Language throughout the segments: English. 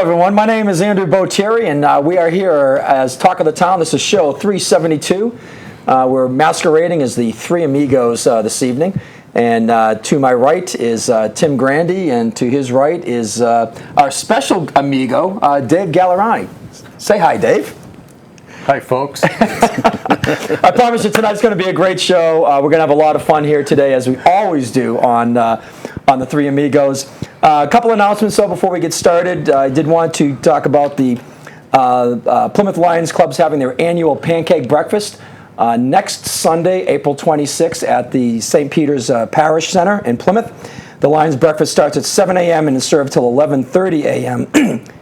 everyone. My name is Andrew Botieri, and we are here as Talk of the Town. This is show 372. We're masquerading as the Three Amigos this evening. And to my right is Tim Grandy, and to his right is our special amigo, Dave Gallerani. Say hi, Dave. Hi, folks. I promise you tonight's going to be a great show. We're going to have a lot of fun here today, as we always do on the Three Amigos. A couple announcements, though, before we get started. I did want to talk about the Plymouth Lions Club's having their annual pancake breakfast next Sunday, April 26th, at the St. Peter's Parish Center in Plymouth. The Lions breakfast starts at 7 a.m. and is served till 11:30 a.m.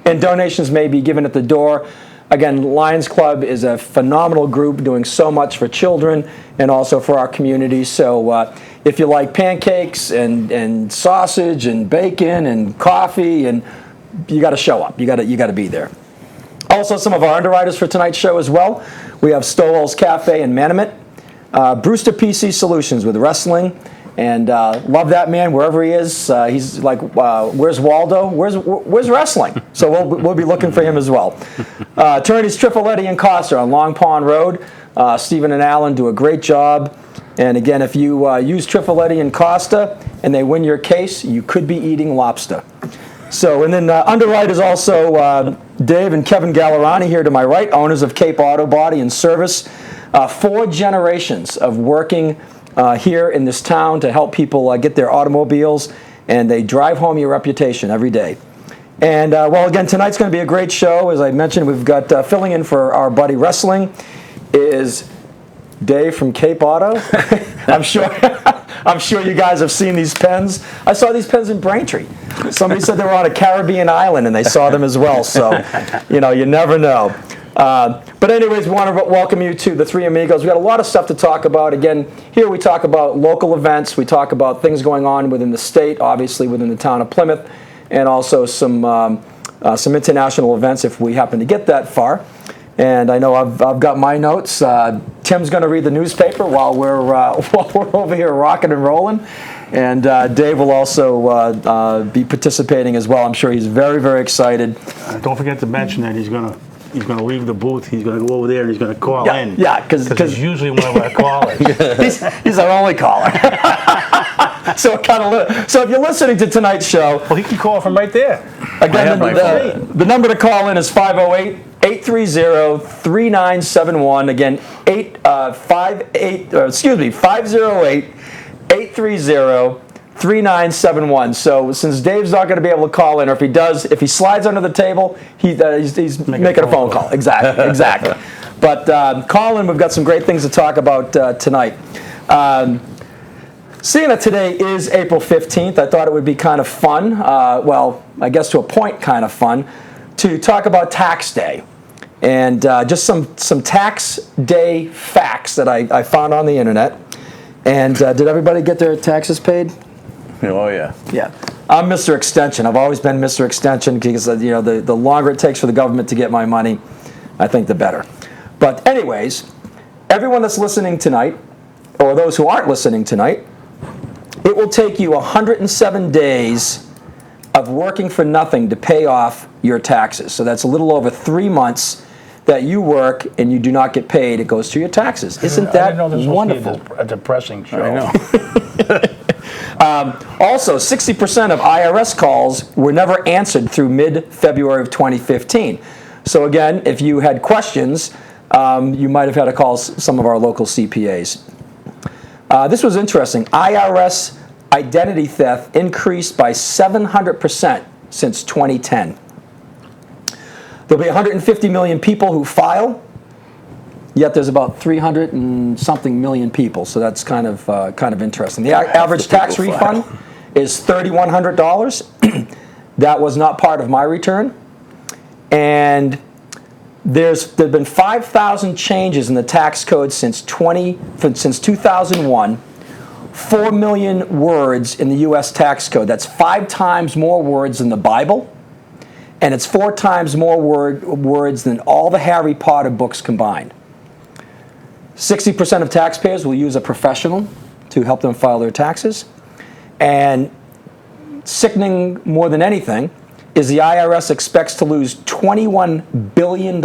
and donations may be given at the door. Again, Lions Club is a phenomenal group doing so much for children and also for our community. So if you like pancakes and sausage and bacon and coffee, and you got to show up. You got to be there. Also, some of our underwriters for tonight's show as well. We have Stowell's Cafe in Manamet, Brewster PC Solutions with wrestling, and love that man wherever he is. He's like, where's Waldo? Where's wrestling? So we'll be looking for him as well. Attorneys Trifoletti and Costa on Long Pond Road. Stephen and Alan do a great job. And again, if you use Trifoletti and Costa and they win your case, you could be eating lobster. So, and then underwriters also Dave and Kevin Gallerani here to my right, owners of Cape Auto Body and Service. 4 generations of working here in this town to help people get their automobiles, and they drive home your reputation every day. And well, again, tonight's going to be a great show. As I mentioned, we've got filling in for our buddy Wrestling is Dave from Cape Auto. I'm sure you guys have seen these pens. I saw these pens in Braintree. Somebody said they were on a Caribbean island and they saw them as well. So, you never know. But anyways, we want to welcome you to the Three Amigos. We've got a lot of stuff to talk about. Again, here we talk about local events. We talk about things going on within the state, obviously within the town of Plymouth, and also some international events if we happen to get that far. And I know I've got my notes. Tim's going to read the newspaper while we're over here rocking and rolling. And Dave will also be participating as well. I'm sure he's very, very excited. Don't forget to mention that he's going to leave the booth. He's going to go over there and he's going to call in. Yeah, because he's usually one of our callers. he's our only caller. So if you're listening to tonight's show, well, he can call from right there. Again, the number to call in is 508-830-3971. Again, 508-830-3971. So since Dave's not going to be able to call in, or if he slides under the table, he's making a phone call. Exactly. But call in. We've got some great things to talk about tonight. Seeing that today is April 15th, I thought it would be kind of fun, well, I guess to a point kind of fun, to talk about tax day. And just some tax day facts that I found on the internet. And did everybody get their taxes paid? Oh, yeah. Yeah. I'm Mr. Extension. I've always been Mr. Extension because, the longer it takes for the government to get my money, I think the better. But anyways, everyone that's listening tonight, or those who aren't listening tonight, it will take you 107 days of working for nothing to pay off your taxes. So that's a little over 3 months that you work and you do not get paid. It goes to your taxes. Isn't that wonderful? A depressing show. I know. Also, 60% of IRS calls were never answered through mid-February of 2015. So again, if you had questions, you might have had to call some of our local CPAs. This was interesting. IRS identity theft increased by 700% since 2010. There'll be 150 million people who file, yet there's about 300 and something million people. So that's kind of interesting. The average tax refund is $3,100. That was not part of my return. And there've been 5,000 changes in the tax code since 2001. 4 million words in the U.S. tax code. That's 5 times more words than the Bible, and it's 4 times more words than all the Harry Potter books combined. 60% of taxpayers will use a professional to help them file their taxes. And sickening more than anything is the IRS expects to lose $21 billion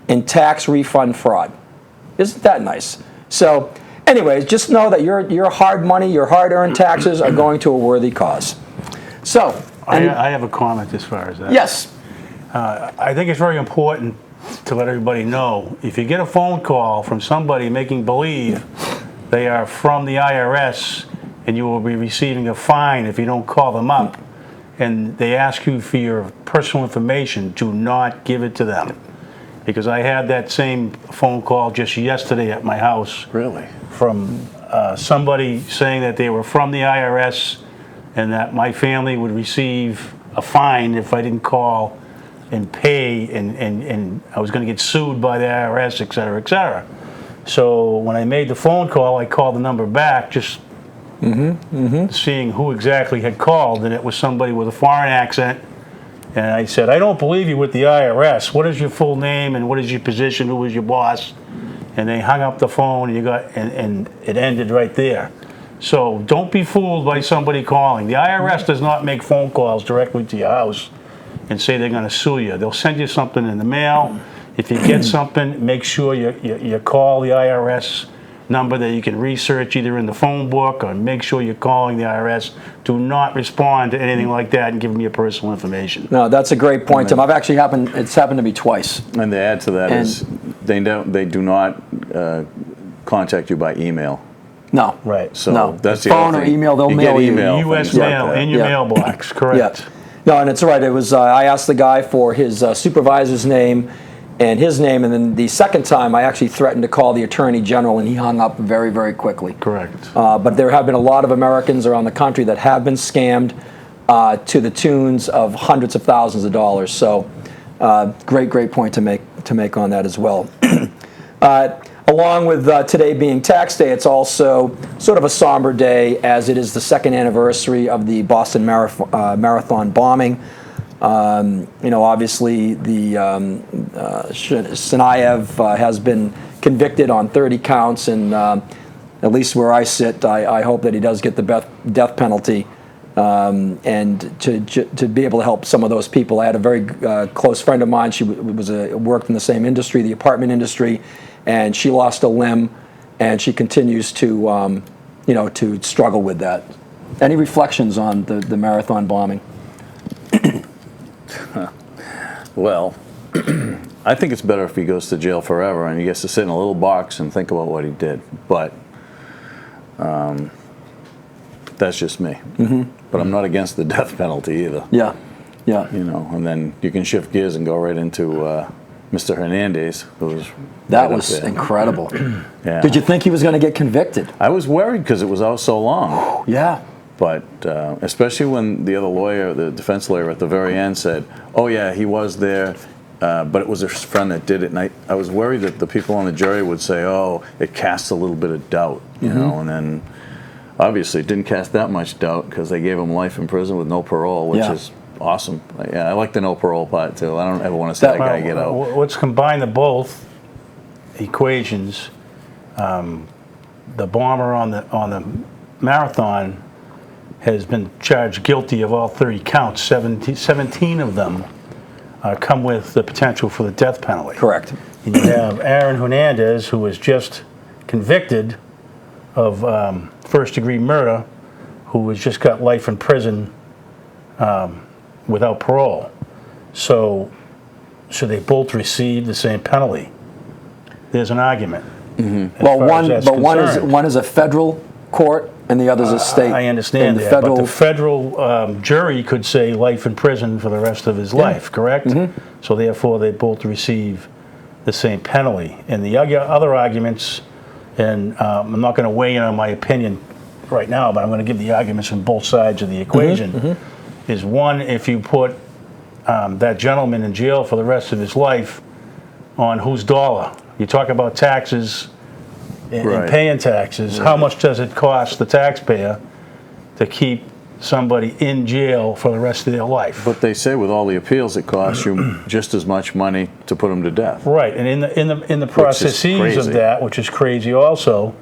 in tax refund fraud. Isn't that nice? So, anyways, just know that your hard money, your hard-earned taxes are going to a worthy cause. So, I have a comment as far as that. yes. I think it's very important to let everybody know, if you get a phone call from somebody making believe they are from the IRS and you will be receiving a fine if you don't call them up, and they ask you for your personal information, do not give it to them. Because I had that same phone call just yesterday at my house. Really? From somebody saying that they were from the IRS and that my family would receive a fine if I didn't call and pay, and I was going to get sued by the IRS, et cetera, et cetera. So when I made the phone call, I called the number back, just seeing who exactly had called, and it was somebody with a foreign accent. And I said, I don't believe you with the IRS. What is your full name and what is your position? Who is your boss? And they hung up the phone, and it ended right there. So don't be fooled by somebody calling. The IRS does not make phone calls directly to your house and say they're going to sue you. They'll send you something in the mail. If you get something, make sure you call the IRS number that you can research either in the phone book, or make sure you're calling the IRS. Do not respond to anything like that and give them your personal information. No, that's a great point, Tim. It's happened to me twice. And the add to that is they do not contact you by email. No. Right. So No. that's the Phone other or thing. email, they'll You mail get you. email, U.S. things like mail that. in your mailbox, correct. Yeah. No, and it's right. It was I asked the guy for his supervisor's name and his name, and then the second time I actually threatened to call the Attorney General, and he hung up very, very quickly. Correct. But there have been a lot of Americans around the country that have been scammed to the tunes of hundreds of thousands of dollars. So, great point to make on that as well. Along with today being tax day, it's also sort of a somber day, as it is the second anniversary of the Boston Marathon bombing. Obviously, the Tsarnaev has been convicted on 30 counts, and at least where I sit, I hope that he does get the death penalty. And to be able to help some of those people. I had a very close friend of mine. She worked in the same industry, the apartment industry, and she lost a limb, and she continues to to struggle with that. Any reflections on the marathon bombing? Well, I think it's better if he goes to jail forever and he gets to sit in a little box and think about what he did. But that's just me. Mm-hmm. But I'm not against the death penalty either. Yeah. And then you can shift gears and go right into Mr. Hernandez, who was That right was up there. incredible. Yeah. Did you think he was going to get convicted? I was worried because it was out so long. Yeah. But especially when the other lawyer, the defense lawyer at the very end said, oh yeah, he was there, but it was his friend that did it. And I was worried that the people on the jury would say, oh, it casts a little bit of doubt, you know, and then obviously it didn't cast that much doubt because they gave him life in prison with no parole, which is awesome. Yeah, I like the no parole part too. I don't ever want to see that guy get out. Let's combine the both equations. The bomber on the marathon has been charged guilty of all 30 counts. 17 of them come with the potential for the death penalty. Correct. And you have Aaron Hernandez, who was just convicted of first-degree murder, who has just got life in prison without parole. So should they both receive the same penalty? There's an argument. Mm-hmm. Well, one is a federal court, and the other is a state. I understand that, but the federal jury could say life in prison for the rest of his life, correct? Mm-hmm. So therefore, they both receive the same penalty. And the other arguments, and I'm not going to weigh in on my opinion right now, but I'm going to give the arguments from both sides of the equation, is one, if you put that gentleman in jail for the rest of his life, on whose dollar? You talk about taxes and paying taxes. How much does it cost the taxpayer to keep somebody in jail for the rest of their life? But they say with all the appeals, it costs you just as much money to put them to death. Right, and in the processes of that, which is crazy also,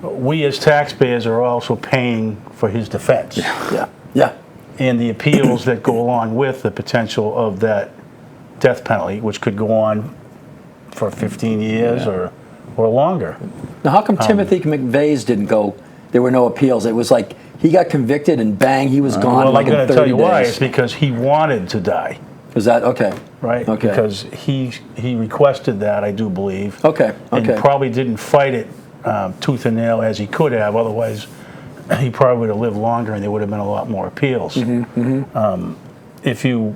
we as taxpayers are also paying for his defense. Yeah. and the appeals that go along with the potential of that death penalty, which could go on for 15 years or longer. Now, how come Timothy McVeigh's didn't go? There were no appeals. It was like he got convicted and bang, he was gone. Well, like I'm going to tell you why. days. It's because he wanted to die. Is that okay? Right. Okay. Because he requested that, I do believe. Okay. And probably didn't fight it tooth and nail as he could have. Otherwise, he probably would have lived longer, and there would have been a lot more appeals. If you,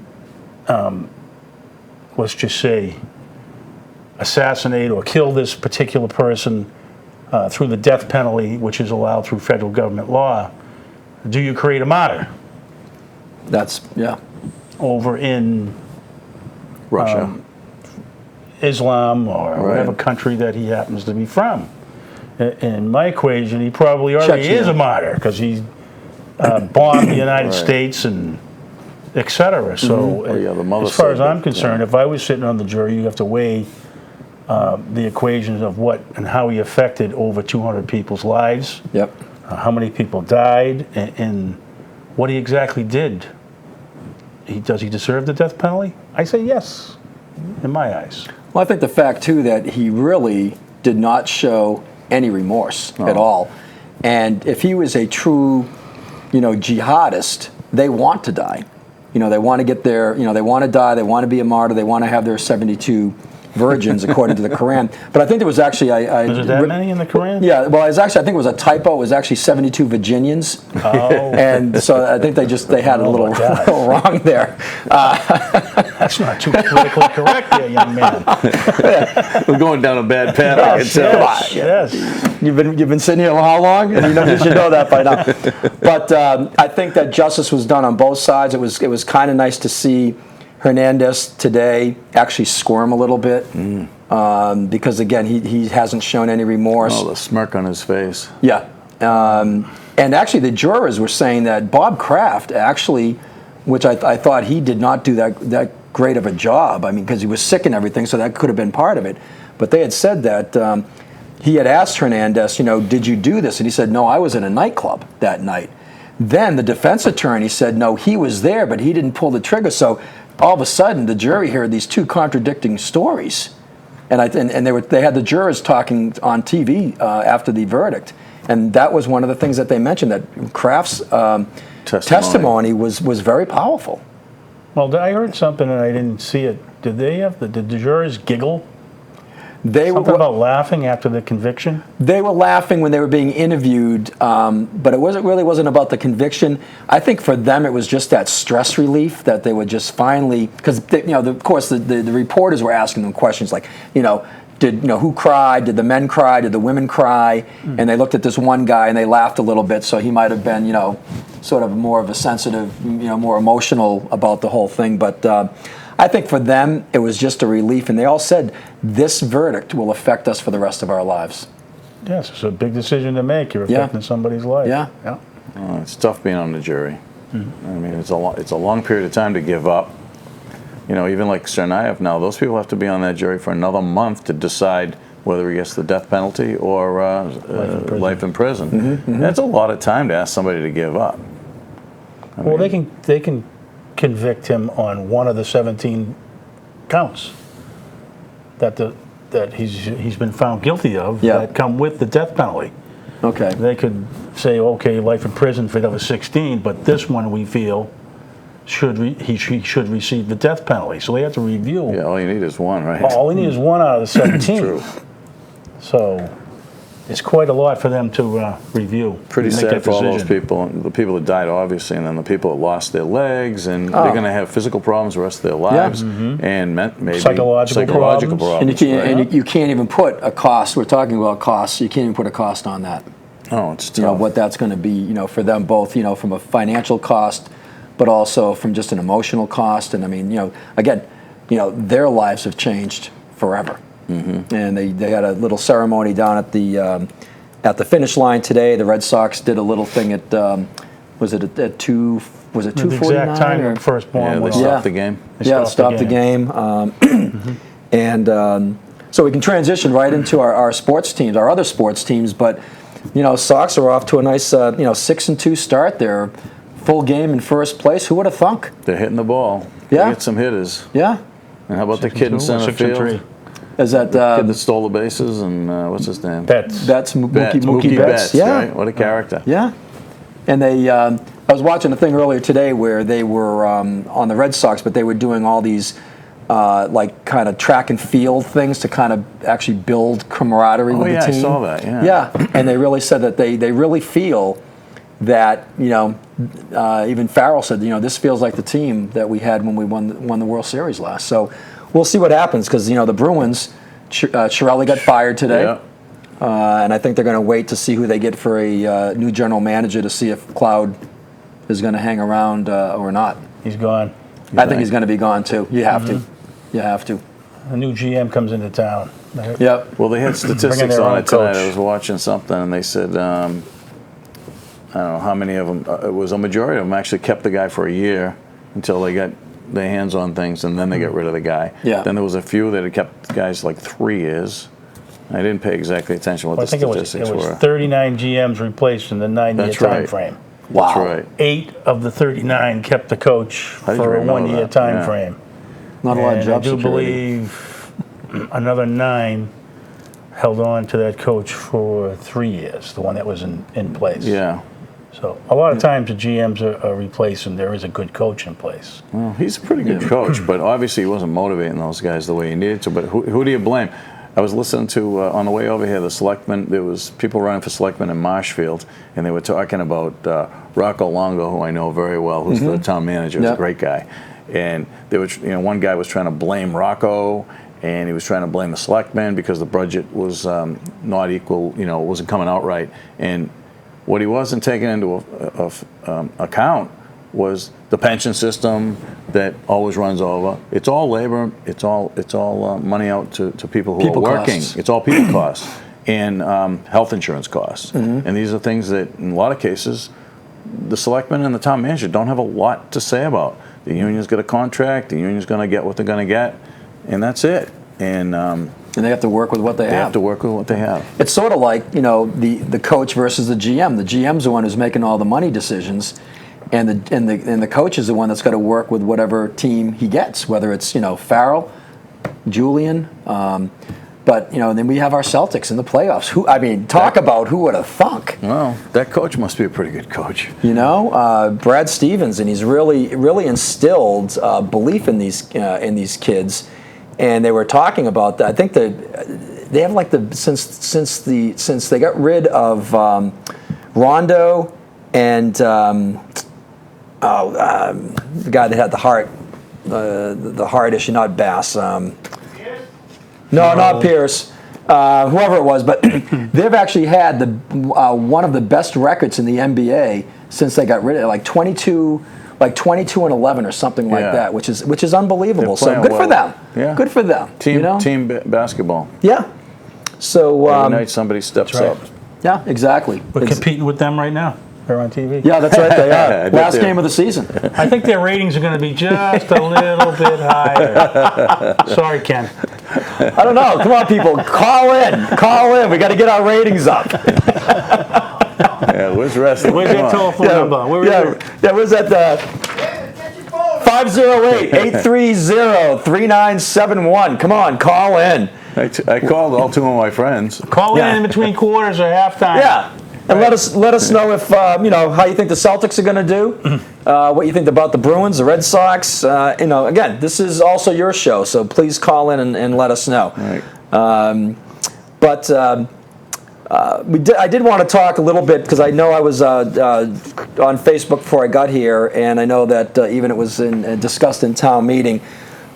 let's just say, assassinate or kill this particular person through the death penalty, which is allowed through federal government law, do you create a martyr? That's Over in Russia. Islam or whatever country that he happens to be from. In my equation, he probably already is a martyr because he bombed the United States and et cetera. So as far as I'm concerned, if I was sitting on the jury, you have to weigh the equations of what and how he affected over 200 people's lives. Yep. How many people died and what he exactly did. Does he deserve the death penalty? I say yes, in my eyes. Well, I think the fact, too, that he really did not show any remorse at all. And if he was a true, jihadist, they want to die. They want to get their, they want to die, they want to be a martyr, they want to have their 72 virgins, according to the Quran. But I think there was actually... Was there that many in the Quran? Yeah, well, I think it was a typo. It was actually 72 Virginians. Oh. And so I think they had a little wrong there. That's not too politically correct there, young man. We're going down a bad path, I can tell. Yes. You've been sitting here how long? And you should know that by now. But I think that justice was done on both sides. It was kind of nice to see Hernandez today actually squirm a little bit because, again, he hasn't shown any remorse. Oh, the smirk on his face. Yeah. And actually the jurors were saying that Bob Kraft actually, which I thought he did not do that great of a job, because he was sick and everything, so that could have been part of it. But they had said that he had asked Hernandez, did you do this? And he said, no, I was in a nightclub that night. Then the defense attorney said, no, he was there, but he didn't pull the trigger. So all of a sudden, the jury heard these two contradicting stories, and they had the jurors talking on TV after the verdict, and that was one of the things that they mentioned, that Kraft's testimony was very powerful. Well, I heard something and I didn't see it. Did the jurors giggle? Something about laughing after the conviction? They were laughing when they were being interviewed, but it wasn't about the conviction. I think for them it was just that stress relief that they would just finally, because of course the reporters were asking them questions like, who cried? Did the men cry? Did the women cry? And they looked at this one guy and they laughed a little bit, so he might have been sort of more of a sensitive, more emotional about the whole thing, but. I think for them, it was just a relief, and they all said, this verdict will affect us for the rest of our lives. Yes, it's a big decision to make. You're affecting somebody's life. Yeah. It's tough being on the jury. It's a long period of time to give up. Even like Tsarnaev now, those people have to be on that jury for another month to decide whether he gets the death penalty or life in prison. That's a lot of time to ask somebody to give up. They can convict him on one of the 17 counts that he's been found guilty of that come with the death penalty. Okay. They could say, okay, life in prison for the other 16, but this one we feel he should receive the death penalty. So they have to review. Yeah, all you need is one, right? All we need is one out of the 17. True. So it's quite a lot for them to review. Pretty sad for all those people, the people that died, obviously, and then the people that lost their legs, and they're going to have physical problems the rest of their lives, and maybe psychological problems. And you can't even put a cost. We're talking about costs. You can't even put a cost on that. Oh, it's tough. What that's going to be, for them both, from a financial cost, but also from just an emotional cost. And again, their lives have changed forever. And they had a little ceremony down at the finish line today. The Red Sox did a little thing at was it at 2? Was it 2:49? The exact time when first born they stopped the game. Stopped the game. And so we can transition right into our sports teams, our other sports teams. But Sox are off to a nice 6-2 start. They're full game in first place. Who would have thunk? They're hitting the ball. Yeah. They get some hitters. Yeah. And how about the kid in center 6-2, field? 6-3. Is that Kid that stole the bases and what's his name? Betts. Mookie Betts? Yeah. Right? What a character. Yeah. And they, I was watching a thing earlier today where they were on the Red Sox, but they were doing all these like kind of track and field things to kind of actually build camaraderie with the team. I saw that. Yeah. Yeah, and they really said that they really feel that, you know, even Farrell said, you know, this feels like the team that we had when we won the World Series last. So we'll see what happens because, you know, the Bruins, Chiarelli got fired today. Yeah. And I think they're going to wait to see who they get for a new general manager to see if Cloud is going to hang around or not. He's gone. I think he's going to be gone too. You have to. You have to. A new GM comes into town. Yep. Well, they had statistics their on own it tonight. coach. I was watching something, and they said, I don't know how many of them, it was a majority of them actually kept the guy for a year until they got their hands on things, and then they got rid of the guy. Yeah. Then there was a few that had kept guys like 3 years. I didn't pay exactly attention what Well, I the think statistics it was were. 39 GMs replaced in the 9-year That's time right. frame. Wow. That's right. 8 of the 39 kept the coach did for you a know 1-year that? time Yeah. frame. Not a lot of And job I do security. believe another 9 held on to that coach for 3 years, the one that was in place. Yeah. So a lot of times the GMs are replaced and there is a good coach in place. Well, he's a pretty good coach, but obviously he wasn't motivating those guys the way he needed to. But who do you blame? I was listening to, on the way over here, the selectmen, there was people running for selectmen in Marshfield, and they were talking about Rocco Longo, who I know very well, who's the town manager. He's a great guy. And they were, you know, one guy was trying to blame Rocco, and he was trying to blame the selectmen because the budget was not equal, you know, it wasn't coming out right. And what he wasn't taking into account was the pension system that always runs over. It's all labor. It's all money out to people who People are working. costs. It's all people costs and health insurance costs. And these are things that, in a lot of cases, the selectmen and the town manager don't have a lot to say about. The union's got a contract. The union's going to get what they're going to get, and that's it. And they have to work with what they they have. have to work with what they have. It's sort of like, you know, the coach versus the GM. The GM's the one who's making all the money decisions, and the coach is the one that's got to work with whatever team he gets, whether it's, you know, Farrell, Julian, but, you know, then we have our Celtics in the playoffs. Talk about who would have thunk. Well, that coach must be a pretty good coach. You know, Brad Stevens, and he's really instilled belief in these kids. And they were talking about that. I think they have like since they got rid of Rondo and the guy that had the heart issue, not Bass. No, not Pierce. Whoever it was, but they've actually had one of the best records in the NBA since they got rid of it, like 22 and 11 or something like that, which is unbelievable. So good for them. Yeah. Good for them. Team you know? basketball. Yeah. So Every night somebody steps right. up. yeah, exactly. We're competing with them right now. They're on TV. Yeah, that's right. They are. I bet Last they are. game of the season. I think their ratings are going to be just a little bit higher. Sorry, Ken. I don't know. Come on, people, call in. We got to get our ratings up. Yeah, where's wrestling? Where's your telephone number? Where's that? 508-830-3971. Come on, call in. I called all 2 of my friends. Call Yeah. in between quarters or halftime. Yeah. And let us know if you know, how you think the Celtics are going to do, what you think about the Bruins, the Red Sox. You know, again, this is also your show, so please call in and let us know. Right. I did want to talk a little bit because I know I was on Facebook before I got here, and I know that even it was discussed in town meeting.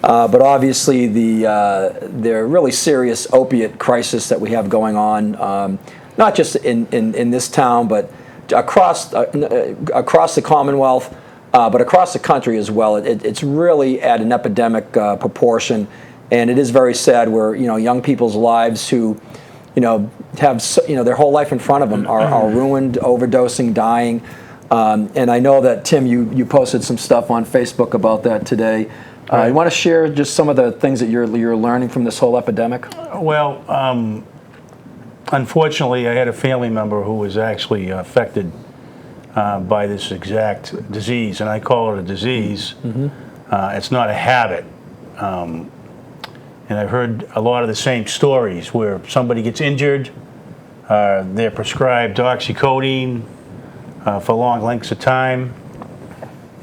But obviously, the really serious opiate crisis that we have going on. Not just in this town, but across the Commonwealth, but across the country as well. It's really at an epidemic proportion, and it is very sad. Where, you know, young people's lives who, you know, have, you know, their whole life in front of them are ruined, overdosing, dying. And I know that Tim, you posted some stuff on Facebook about that today. You want to share just some of the things that you're learning from this whole epidemic? Well, unfortunately, I had a family member who was actually affected by this exact disease, and I call it a disease. It's not a habit. And I've heard a lot of the same stories where somebody gets injured, they're prescribed oxycodone for long lengths of time,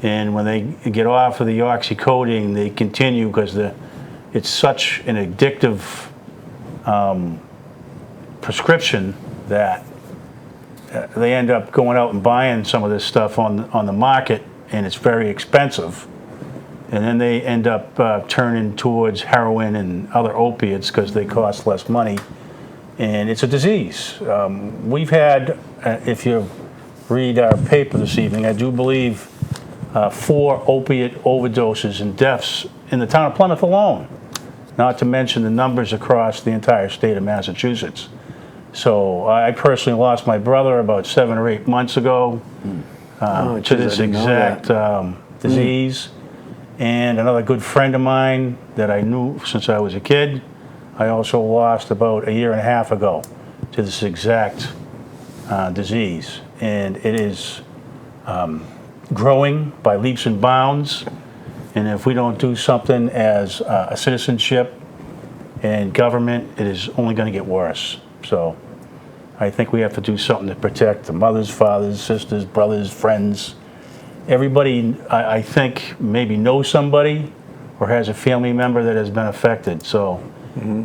and when they get off of the oxycodone, they continue because it's such an addictive prescription that they end up going out and buying some of this stuff on the market, and it's very expensive. And then they end up turning towards heroin and other opiates because they cost less money. And it's a disease. We've had, if you read our paper this evening, I do believe 4 opiate overdoses and deaths in the town of Plymouth alone, not to mention the numbers across the entire state of Massachusetts. So I personally lost my brother about 7 or 8 months ago to this exact disease. And another good friend of mine that I knew since I was a kid, I also lost about 1.5 years ago to this exact disease. And it is growing by leaps and bounds. And if we don't do something as a citizenship and government, it is only going to get worse. So I think we have to do something to protect the mothers, fathers, sisters, brothers, friends. Everybody, I think, maybe knows somebody or has a family member that has been affected. So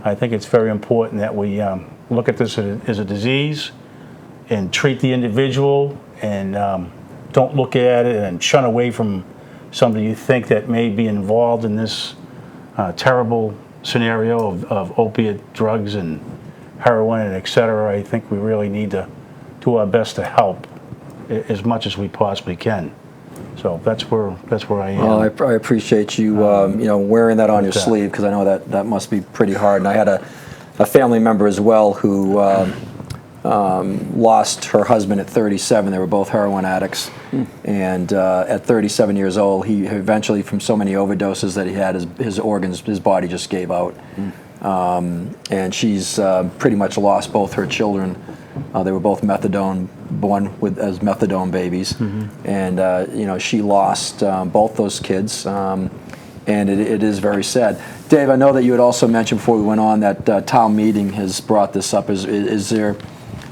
I think it's very important that we look at this as a disease and treat the individual, and don't look at it and shun away from somebody you think that may be involved in this terrible scenario of opiate drugs and heroin and et cetera. I think we really need to do our best to help as much as we possibly can. So that's where I am. Well, I appreciate you wearing that on your sleeve, because I know that must be pretty hard. And I had a family member as well who lost her husband at 37. They were both heroin addicts, and at 37 years old, he eventually, from so many overdoses that he had, his organs, his body just gave out. And she's pretty much lost both her children. They were both born as methadone babies, and she lost both those kids, and it is very sad. Dave, I know that you had also mentioned before we went on that town meeting has brought this up. Is there?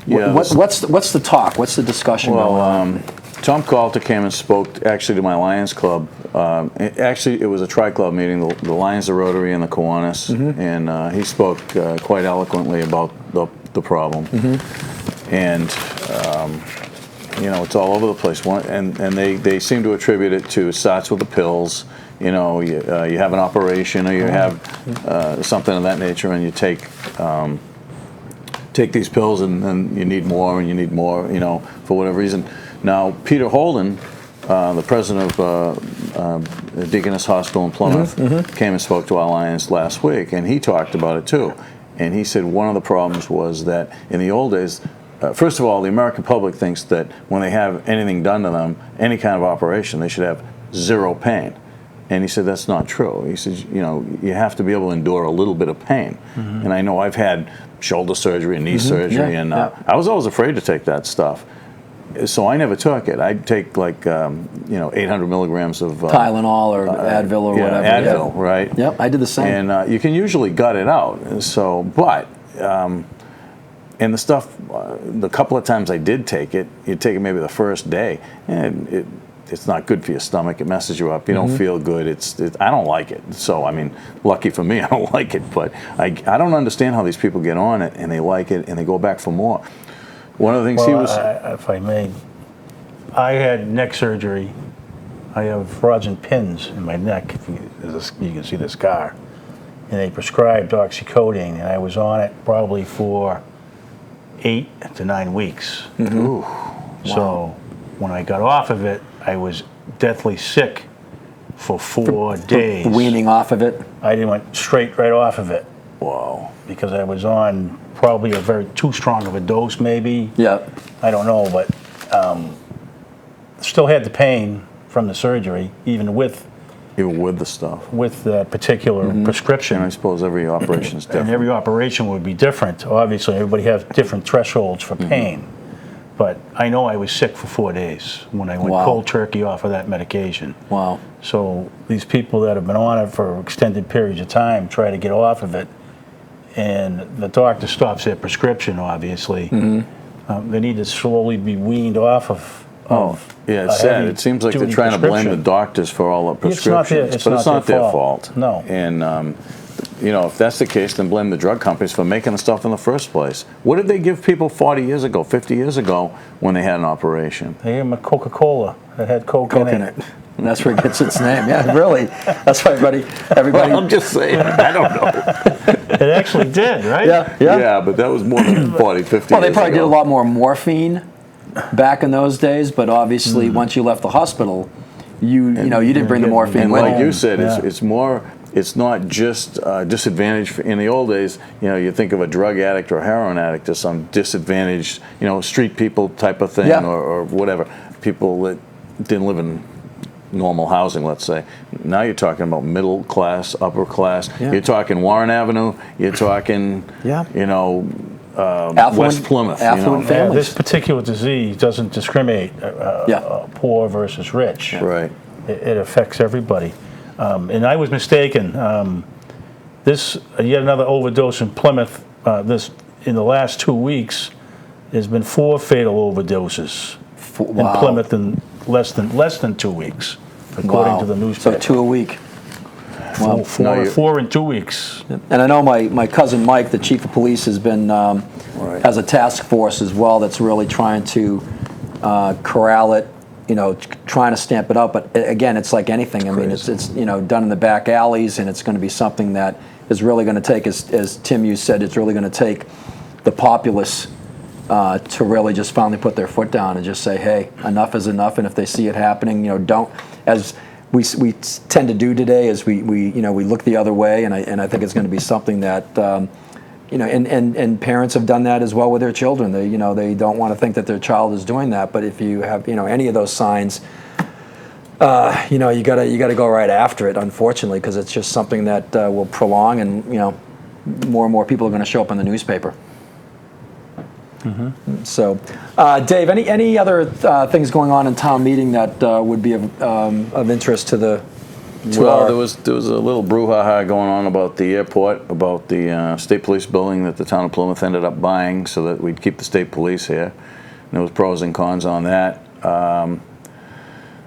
Yeah, what's the talk? What's the discussion going on? Tom Calter came and spoke actually to my Lions Club. It was a tri-club meeting, the Lions, the Rotary, and the Kiwanis, and he spoke quite eloquently about the problem. And it's all over the place. And they seem to attribute it to, it starts with the pills. You have an operation, or you have something of that nature, and you take these pills, and then you need more, and you need more, for whatever reason. Now, Peter Holden, the president of Deaconess Hospital in Plymouth, came and spoke to our Lions last week, and he talked about it too. And he said one of the problems was that in the old days, first of all, the American public thinks that when they have anything done to them, any kind of operation, they should have zero pain. And he said that's not true. He says, you have to be able to endure a little bit of pain. And I know I've had shoulder surgery and knee surgery, and I was always afraid to take that stuff. So I never took it. I'd take 800 milligrams of Tylenol or Advil or whatever. Advil, right? Yep, I did the same. And you can usually gut it out. So, but and the stuff, the couple of times I did take it, you take it maybe the first day, and it's not good for your stomach. It messes you up. You don't feel good. I don't like it. So I mean, lucky for me, I don't like it. But I don't understand how these people get on it and they like it and they go back for more. One of the things if I may, I had neck surgery. I have rods and pins in my neck. You can see the scar. And they prescribed oxycodone, and I was on it probably for 8 to 9 weeks. Ooh. So when I got off of it, I was deathly sick for 4 days. Weaning off of it? I went straight right off of it. Wow. Because I was on probably a very too strong of a dose, maybe. Yeah. I don't know, but still had the pain from the surgery, even with the stuff. With that particular prescription. And I suppose every operation is different. And every operation would be different. Obviously, everybody has different thresholds for pain. but I know I was sick for 4 days when I went Wow. cold turkey off of that medication. Wow. So these people that have been on it for extended periods of time try to get off of it, and the doctor stops their prescription, obviously. They need to slowly be weaned off of Yeah, a it's sad. heavy It seems like they're duty trying to blame the prescription. doctors for all the It's not their- prescriptions, it's but it's not not their their fault. fault. No. And if that's the case, then blame the drug companies for making the stuff in the first place. What did they give people 40 years ago, 50 years ago, when they had an operation? They gave them a Coca-Cola that had Coke in it. And that's where it gets its name. Yeah, really. That's why everybody. I'm just saying. I don't know. It actually did, right? Yeah. Yeah, but that was more than 40, 50 Well, they years probably did ago. a lot more morphine back in those days, but obviously once you left the hospital, you didn't bring the morphine And with like you. you said, Yeah. it's more. It's not just disadvantaged. In the old days, you think of a drug addict or a heroin addict as some disadvantaged, street people type of thing, Yeah. or whatever. People that didn't live in normal housing, let's say. Now you're talking about middle class, upper class. Yeah. You're talking Warren Avenue. You're talking, Yeah. West Plymouth. affluent Yeah, families. this particular disease doesn't discriminate Yeah. poor versus rich. Right. It affects everybody. And I was mistaken. This yet another overdose in Plymouth. In the last 2 weeks, there's been 4 fatal overdoses in Wow. Plymouth in less than 2 weeks, according Wow. to the newspaper. So 2 a week. Wow. Four in 2 weeks. And I know my cousin Mike, the chief of police, has been has a task force as well that's really trying to corral it, trying to stamp it out. But again, it's like anything. I mean, it's done in the back alleys, and it's going to be something that is really going to take, as Tim, you said, it's really going to take the populace to really just finally put their foot down and just say, hey, enough is enough. And if they see it happening, don't, as we tend to do today, is we look the other way. And I think it's going to be something that and parents have done that as well with their children. They don't want to think that their child is doing that. But if you have any of those signs, you gotta go right after it. Unfortunately, because it's just something that will prolong, and more and more people are going to show up in the newspaper. So, Dave, any other things going on in town meeting that would be of interest to the? Well, there was a little brouhaha going on about the airport, about the state police building that the town of Plymouth ended up buying so that we'd keep the state police here. And there was pros and cons on that.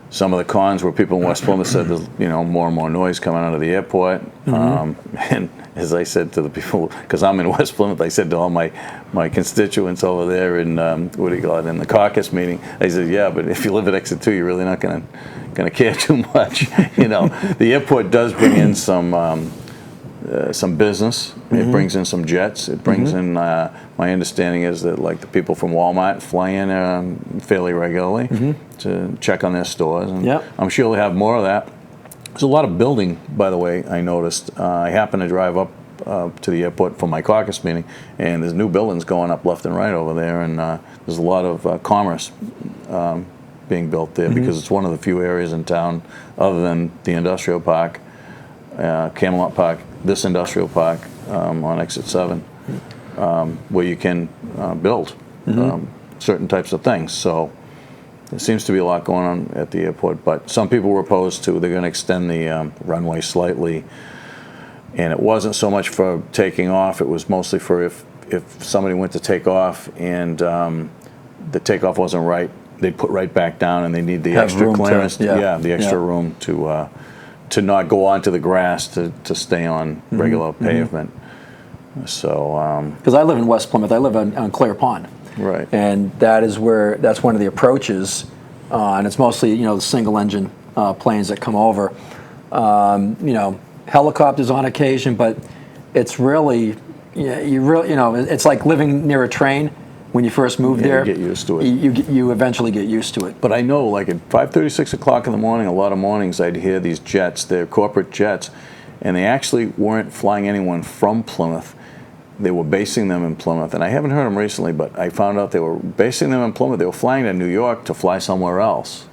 Some of the cons were people in West Plymouth said there's more and more noise coming out of the airport. And as I said to the people, because I'm in West Plymouth, I said to all my constituents over there in in the caucus meeting, I said, yeah, but if you live at Exit 2, you're really not going to care too much. The airport does bring in some business. It brings in some jets. It brings in. My understanding is that the people from Walmart fly in fairly regularly to check on their stores. And I'm sure they'll have more of that. There's a lot of building, by the way, I noticed. I happened to drive up to the airport for my caucus meeting, and there's new buildings going up left and right over there, and there's a lot of commerce being built there because it's one of the few areas in town, other than the industrial park, Camelot Park, this industrial park on Exit 7, where you can build certain types of things. So there seems to be a lot going on at the airport, but some people were opposed to. They're going to extend the runway slightly, and it wasn't so much for taking off. It was mostly for if somebody went to take off and the takeoff wasn't right, they'd put right back down, and they need the extra clearance. The extra room to not go onto the grass to stay on regular pavement. So because I live in West Plymouth, I live on Clare Pond. right. And that's one of the approaches, and it's mostly the single engine planes that come over. Helicopters on occasion, but it's really it's like living near a train. When you first move there, you get used to it. You eventually get used to it. But I know, at 5:30, 6 o'clock in the morning, a lot of mornings I'd hear these jets. They're corporate jets, and they actually weren't flying anyone from Plymouth. They were basing them in Plymouth, and I haven't heard them recently, but I found out they were basing them in Plymouth. They were flying to New York to fly somewhere else,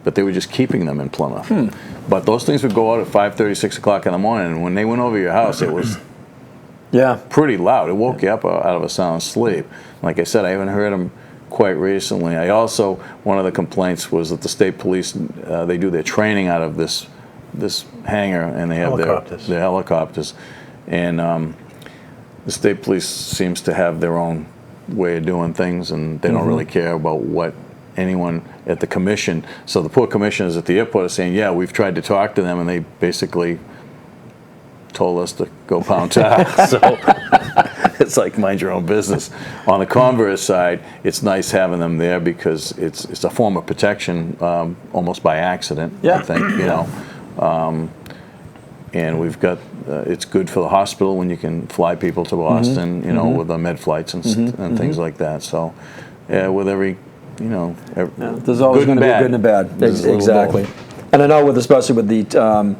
but they were just keeping them in Plymouth. But those things would go out at 5:30, 6 o'clock in the morning, and when they went over your house, it was pretty loud. It woke you up out of a sound sleep. Like I said, I haven't heard them quite recently. One of the complaints was that the state police, they do their training out of this hangar, and they have their helicopters. And the state police seems to have their own way of doing things, and they don't really care about what anyone at the commission. So the poor commissioners at the airport are saying, yeah, we've tried to talk to them, and they basically told us to go pound town. So it's like, mind your own business. On the converse side, it's nice having them there because it's a form of protection, almost by accident, I think, you know. And we've got, it's good for the hospital when you can fly people to Boston, you know, with the med flights and things like that. So, yeah, with every, you know, there's always going to be good and bad. Exactly. And I know especially with the,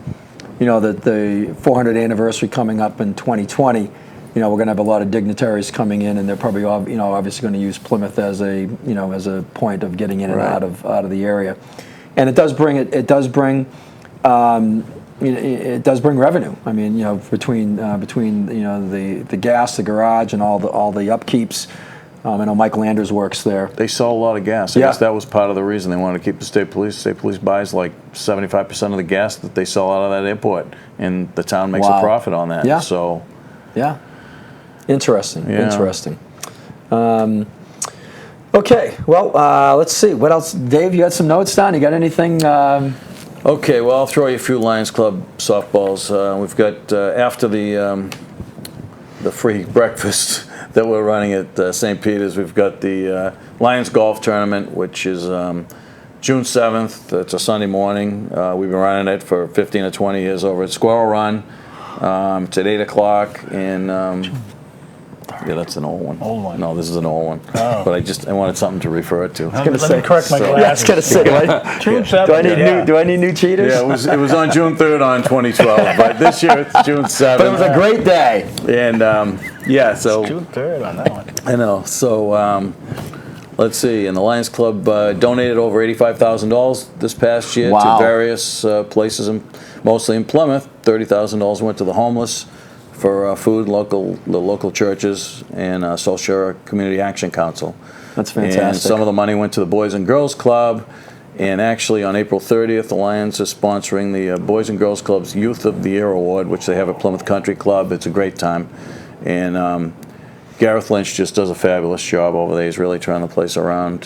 you know, the 400th anniversary coming up in 2020, you know, we're going to have a lot of dignitaries coming in, and they're probably, you know, obviously going to use Plymouth as a, you know, as a point of getting in and out of the area. And it does bring it does bring revenue. I mean, you know, between you know the gas, the garage, and all the upkeeps. I know Mike Landers works there. They sell a lot of gas. I guess that was part of the reason they wanted to keep the state police. State police buys like 75% of the gas that they sell out of that airport, and the town makes a profit on that. Yeah. So. Yeah. Interesting. Yeah. Interesting. Okay. Well, let's see. What else, Dave? You had some notes down. You got anything? Okay, well, I'll throw you a few Lions Club softballs. We've got, after the free breakfast that we're running at St. Peter's, we've got the Lions Golf Tournament, which is June 7th. It's a Sunday morning. We've been running it for 15 or 20 years over at Squirrel Run. It's at 8 o'clock, and yeah, that's an old one. Old one. No, this is an old one. Oh. But I wanted something to refer to. Let me correct my glasses. Yeah, I was going to say, June 7th. do I need new cheaters? Yeah, it was on June 3rd on 2012, but this year it's June 7th. But it was a great day. And yeah, so It's June 3rd on that one. I know. So let's see. And the Lions Club donated over $85,000 this past year to various places, mostly in Plymouth. $30,000 went to the homeless for food, the local churches, and South Shore Community Action Council. That's fantastic. And some of the money went to the Boys and Girls Club. And actually, on April 30th, the Lions are sponsoring the Boys and Girls Club's Youth of the Year Award, which they have at Plymouth Country Club. It's a great time. And Gareth Lynch just does a fabulous job over there. He's really turning the place around.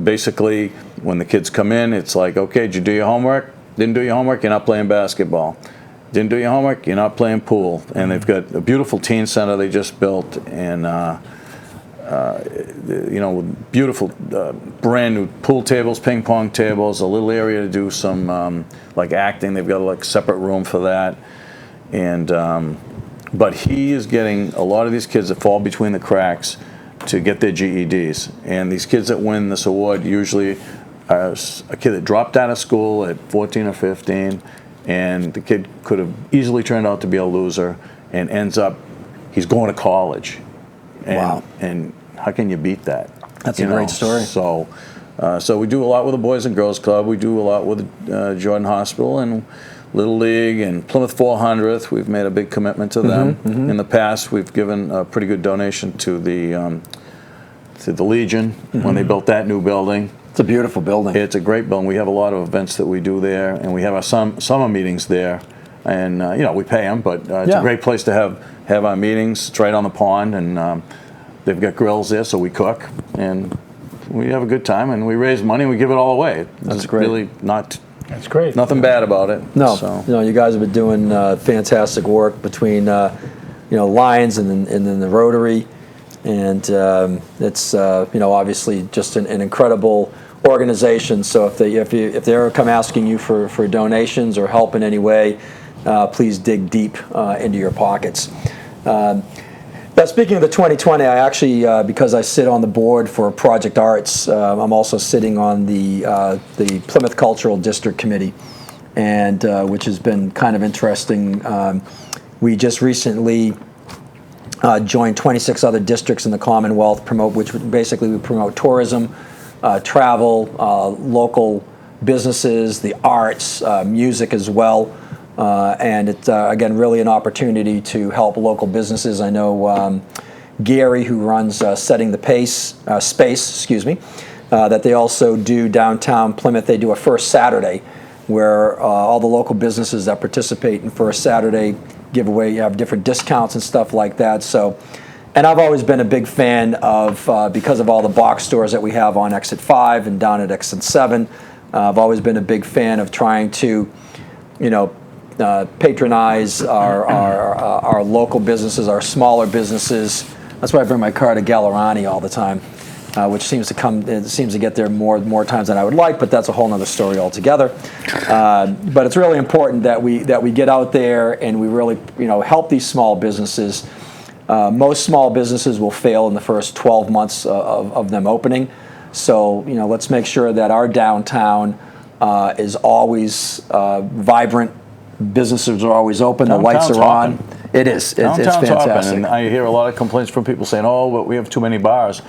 Basically, when the kids come in, it's like, okay, did you do your homework? Didn't do your homework? You're not playing basketball. Didn't do your homework? You're not playing pool. And they've got a beautiful teen center they just built, and you know, beautiful brand new pool tables, ping pong tables, a little area to do some like acting. They've got a separate room for that. And but he is getting a lot of these kids that fall between the cracks to get their GEDs. And these kids that win this award usually are a kid that dropped out of school at 14 or 15. And the kid could have easily turned out to be a loser, and ends up, he's going to college. And, and how can you beat that? That's a great story. So, so we do a lot with the Boys and Girls Club. We do a lot with Jordan Hospital and Little League and Plymouth 400th. We've made a big commitment to them. In the past, we've given a pretty good donation to the Legion when they built that new building. It's a beautiful building. It's a great building. We have a lot of events that we do there, and we have our summer meetings there. And you know, we pay them, but it's a great place to have our meetings. It's right on the pond, and they've got grills there, so we cook, and we have a good time, and we raise money, and we give it all away. That's great. Really That's great. Nothing bad about it. No, so. you know, you guys have been doing fantastic work between you know, Lions and then the Rotary. And it's you know, obviously just an incredible organization. So if they ever come asking you for donations or help in any way, please dig deep into your pockets. Now, speaking of the 2020, I actually because I sit on the board for Project Arts, I'm also sitting on the Plymouth Cultural District Committee, and which has been kind of interesting. We just recently joined 26 other districts in the Commonwealth, which basically we promote tourism, travel, local businesses, the arts, music as well. And it's, again, really an opportunity to help local businesses. I know Gary, who runs Setting the Pace Space, excuse me, that they also do downtown Plymouth. They do a First Saturday, where all the local businesses that participate in First Saturday give away, have different discounts and stuff like that. So, and I've always been a big fan of, because of all the box stores that we have on Exit 5 and down at Exit 7, I've always been a big fan of trying to, patronize our local businesses, our smaller businesses. That's why I bring my car to Gallerani all the time, which seems to get there more times than I would like, but that's a whole nother story altogether. But it's really important that we get out there and we really help these small businesses. Most small businesses will fail in the first 12 months of them opening. So let's make sure that our downtown is always vibrant. Businesses are always open. The lights are on. It is. It's fantastic. And I hear a lot of complaints from people saying, "Oh, but we have too many bars."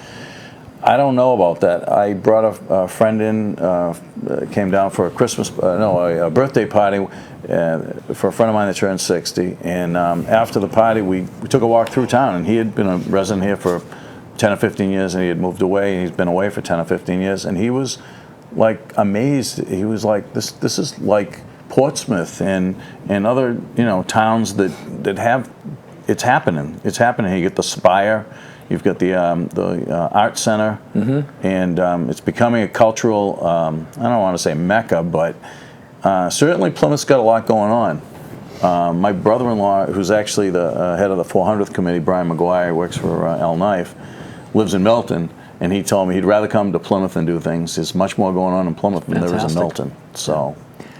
I don't know about that. I brought a friend in, came down for a a birthday party for a friend of mine that turned 60. And after the party, we took a walk through town. And he had been a resident here for 10 or 15 years, and he had moved away. And he's been away for 10 or 15 years, and he was like amazed. He was like, "This is like Portsmouth and other towns that have it's happening. It's happening. You get the Spire." You've got the art center, and it's becoming a cultural, I don't want to say mecca, but certainly Plymouth's got a lot going on. My brother-in-law, who's actually the head of the 400th committee, Brian McGuire, works for El Knife, lives in Milton, and he told me he'd rather come to Plymouth and do things. There's much more going on in Plymouth than there is in Milton. So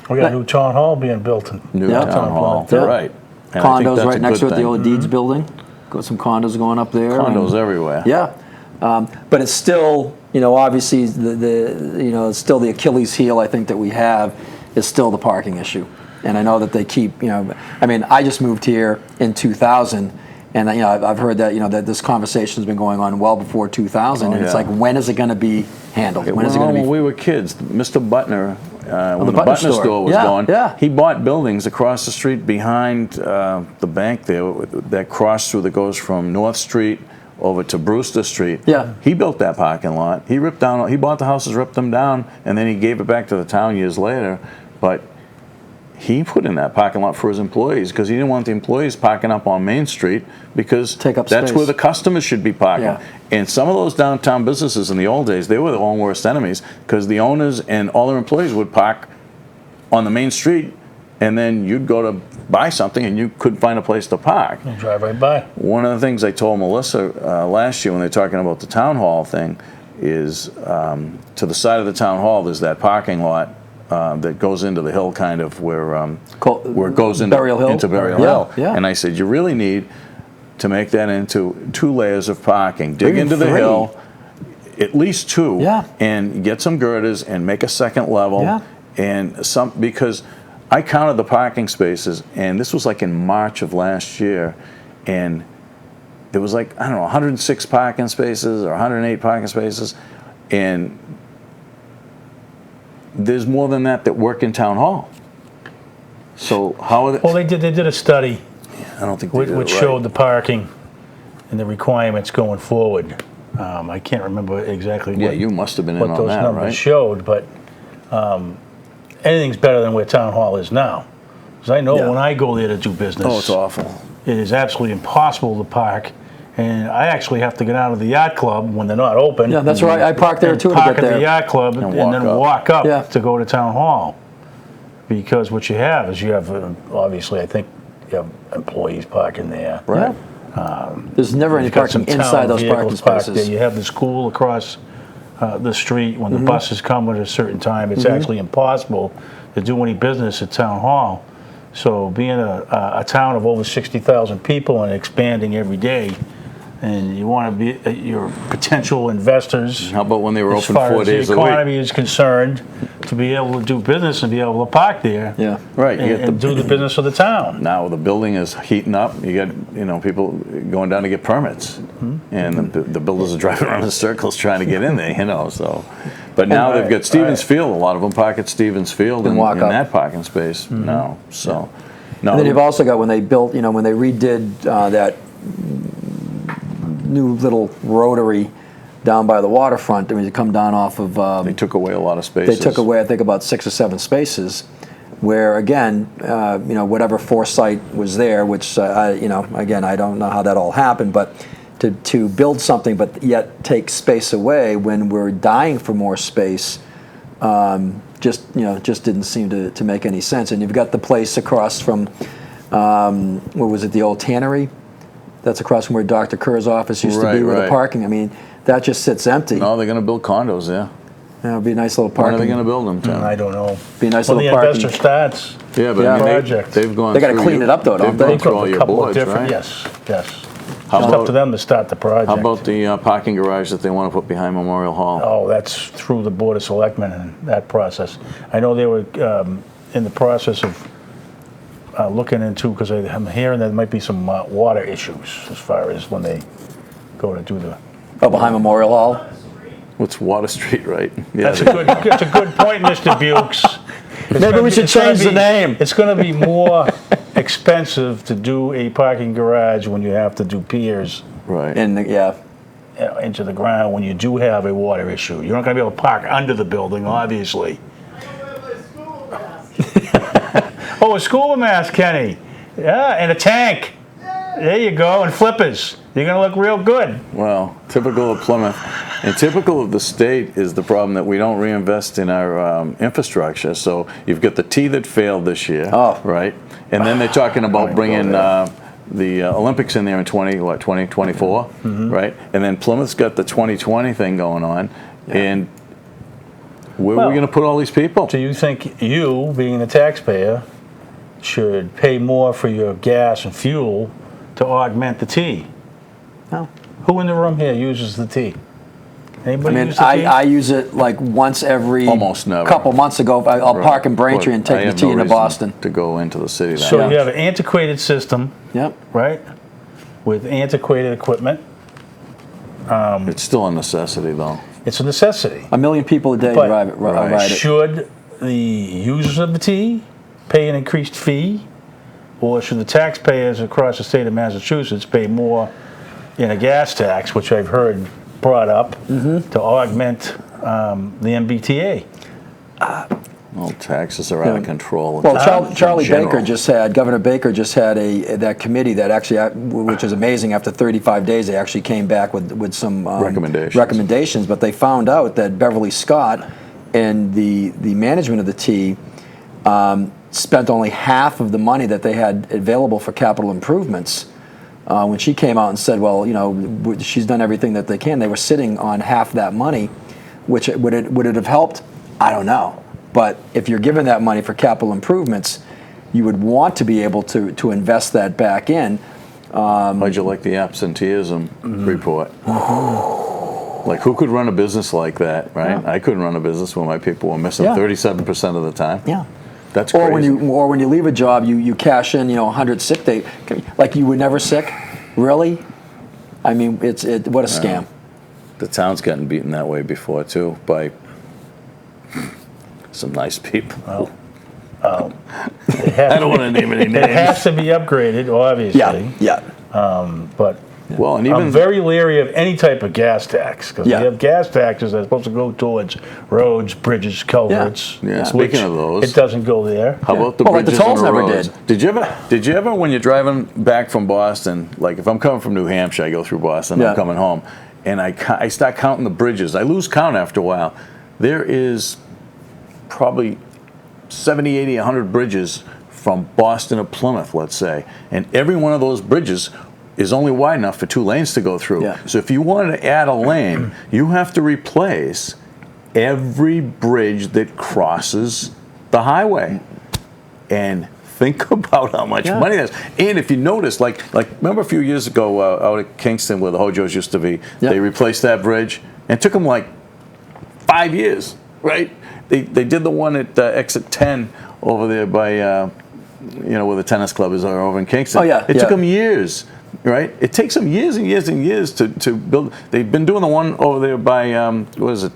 we got a new town hall being built. New town hall, right. And condos right next to it, the old Deeds building. Got some condos going up there. Condos everywhere. Yeah, but it's still, obviously it's still the Achilles heel I think that we have is still the parking issue, and I know that they keep, I mean, I just moved here in 2000, and I've heard that that this conversation has been going on well before 2000, and it's like, when is it going to be handled? When is it going to be? When we were kids, Mr. Butner. When the Butner store was going, he bought buildings across the street behind the bank there that goes from North Street over to Brewster Street. Yeah. He built that parking lot. He bought the houses, ripped them down, and then he gave it back to the town years later. But he put in that parking lot for his employees because he didn't want the employees parking up on Main Street because that's space. where the customers should be parking. Yeah. And some of those downtown businesses in the old days, they were their own worst enemies because the owners and all their employees would park on the main street, and then you'd go to buy something and you couldn't find a place to park. You drive right by. One of the things I told Melissa last year when they were talking about the town hall thing is to the side of the town hall there's that parking lot that goes into the hill, kind of where it goes into Burial Hill. Into Burial Hill. Yeah. And I said, you really need to make that into 2 layers of parking. Dig into the hill, at least 2, and get some girders and make a second level. Yeah. And because I counted the parking spaces, and this was like in March of last year, and there was like, I don't know, 106 parking spaces or 108 parking spaces, and there's more than that work in town hall. So how are they? Well, they did a study. I don't think they did which it right. showed the parking and the requirements going forward. I can't remember exactly Yeah, you must have been in what on those that, numbers right? showed, but anything's better than where town hall is now. Because I know when I go there to do business, Oh, it's awful. it is absolutely impossible to park. And I actually have to get out of the yacht club when they're not open. Yeah, that's right. I park there too to park get at there. the yacht club and then walk up to go to town hall. Because what you have is obviously, I think you have employees parking there. Right. There's never any parking inside those parking spaces. There. You have the school across the street. When the buses come at a certain time, it's actually impossible to do any business at town hall. So being a town of over 60,000 people and expanding every day, and you want to be your potential investors. How about when they were open 4 days a week? As far as the economy is concerned, to be able to do business and be able to park there, Right. and do the business of the town. Now the building is heating up. You got people going down to get permits, and the builders are driving around in circles trying to get in there. So, but now they've got Stevens Field. A lot of them park at Stevens Field in that parking space now. So, and then you've also got when they built, when they redid that new little rotary down by the waterfront. I mean, you come down off of. They took away a lot of spaces. They took away, I think, about 6 or 7 spaces. Where again, whatever foresight was there, which again, I don't know how that all happened, but to build something, but yet take space away when we're dying for more space, just didn't seem to make any sense. And you've got the place across from, what was it, the old tannery? That's across from where Dr. Kerr's office used to be, with the parking. I mean, that just sits empty. No, they're going to build condos there. Yeah, it'll be a nice little When parking. are they going to build them, Tom? I don't know. Be a nice Well, little the parking. investor starts. Yeah, but Yeah. I mean, Project. they've gone. They gotta through clean your- it up, though, don't They've they? gone through all A your couple of boards, different, right? yes. How It's about, up to them to start the project. how about the parking garage that they want to put behind Memorial Hall? Oh, that's through the Board of Selectmen and that process. I know they were in the process of looking into, because I'm hearing there might be some water issues as far as when they go to do the. Oh, behind Memorial Hall. What's Water Street, right? Yeah, That's a good point, Mr. Bukes. Maybe we should change the name. It's going to be more expensive to do a parking garage when you have to do piers right. into the ground when you do have a water issue. You're not going to be able to park under the building, obviously. Oh, a scuba mask, Kenny. Yeah, and a tank. There you go, and flippers. You're going to look real good. Well, typical of Plymouth, and typical of the state is the problem that we don't reinvest in our infrastructure. So you've got the T that failed this year, right? And then they're talking about bringing the Olympics in there in 2024, right? And then Plymouth's got the 2020 thing going on, and where are we going to put all these people? Do you think you, being the taxpayer, should pay more for your gas and fuel to augment the T? No. Who in the room here uses the T? Anybody I mean, use the T? I use it like once every Almost never. couple months ago. I'll Right. park in Braintree and Well, take I the have T no into reason Boston. to go into the city. So That you have an antiquated system, Yep. right? With antiquated equipment. it's still a necessity, though. It's a necessity. 1 million people a day But- ride it. Should the users of the T pay an increased fee? Or should the taxpayers across the state of Massachusetts pay more in a gas tax, which I've heard brought up, to augment the MBTA? Well, taxes are out of control. Well, in Charlie general. Governor Baker just had that committee that actually, which is amazing. After 35 days, they actually came back with some recommendations. But they found out that Beverly Scott and the management of the T spent only half of the money that they had available for capital improvements. When she came out and said, well, she's done everything that they can, they were sitting on half that money, which would it have helped? I don't know. But if you're given that money for capital improvements, you would want to be able to invest that back in. How'd you like the absenteeism report? Like, who could run a business like that, right? Yeah. I couldn't run a business when my people were missing 37% of the time. Yeah. That's crazy. Or when you leave a job, you cash in 100 sick days. Like you were never sick, really? I mean, what a scam. The town's gotten beaten that way before too by some nice people. Well, I don't want to name any it names. has to be upgraded, obviously. Yeah. But Well, and even I'm very leery of any type of gas tax, because we have gas taxes that are supposed to go towards roads, bridges, culverts. Yeah, which speaking of those, it doesn't go there. how about the Well, like the bridges tolls and the never roads? Did you ever, when you're driving back from Boston, like if I'm coming from New Hampshire, I go through Boston, I'm coming home, and I start counting the bridges. I lose count after a while. There is probably 70, 80, 100 bridges from Boston to Plymouth, let's say, and every one of those bridges is only wide enough for 2 lanes to go through. Yeah. So if you wanted to add a lane, you have to replace every bridge that crosses the highway. And think about how much money that's. And if you notice, like remember a few years ago out at Kingston where the Hojos used to be, they replaced that bridge, and it took them like 5 years, right? They did the one at exit 10 over there by where the tennis club is over in Kingston. Oh yeah. It took them years. Right, it takes them years and years and years to build. They've been doing the one over there by what is it,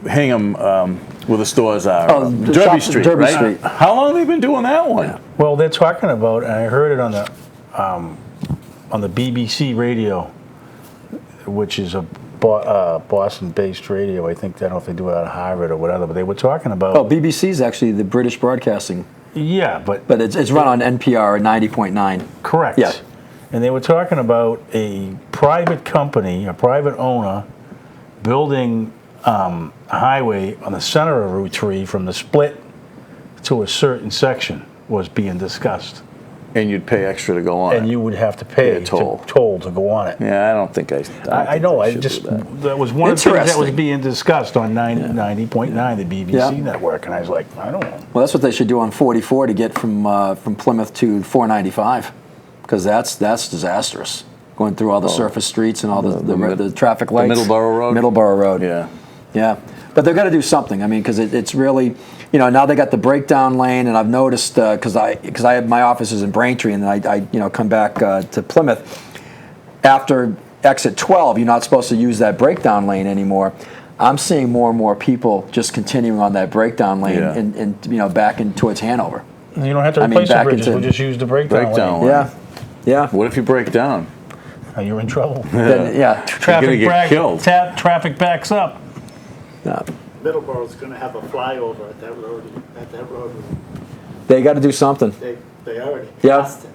Hingham, where the stores are, Derby Street. Derby right? Street. How long have they been doing that one? Well, they're talking about, and I heard it on the on the BBC radio, which is a Boston-based radio. I think, I don't know if they do it out of Harvard or whatever, but they were talking about. Oh, BBC is actually the British Broadcasting. Yeah, but it's run on NPR at 90.9. correct. Yeah. And they were talking about a private company, a private owner, building a highway on the center of Route 3 from the split to a certain section was being discussed. And you'd pay extra to go on And it. you would have to pay a toll. to go on it. Yeah, I don't think I know. I I should just do that. that was one of the things that was Interesting. being discussed on 90.9, the BBC Yeah. network, and I was like, I don't know. Well, that's what they should do on 44 to get from Plymouth to 495, because that's disastrous. Going through all the surface streets and all the traffic lights. Middleborough Road? Middleborough Road. Yeah. Yeah, but they're going to do something. I mean, because it's really, now they got the breakdown lane, and I've noticed because I have my office is in Braintree, and I come back to Plymouth after exit 12. You're not supposed to use that breakdown lane anymore. I'm seeing more and more people just continuing on that breakdown lane Yeah. and back in towards Hanover. You don't have to I mean, replace the back bridges. into- We'll just use the breakdown lane. Lane. Yeah. What if you break down? You're in trouble. Then, yeah. Traffic get killed. Traffic backs up. Middleborough's going to have a flyover at that road. They got to do something. They already Yeah. passed it.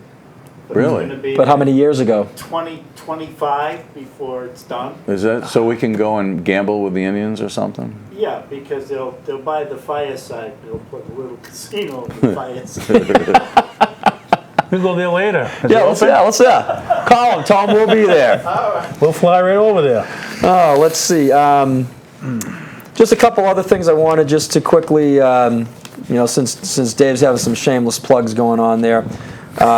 But Really? It's going to be But how many years ago? 2025 before it's done. Is that so we can go and gamble with the Indians or something? Yeah, because they'll buy the fire side. They'll put a little casino on the fire side. We'll go there later. Is it Yeah, open? let's call him. Tom will be there. We'll fly right over there. Oh, let's see. Just a couple other things I wanted just to quickly, since Dave's having some shameless plugs going on there.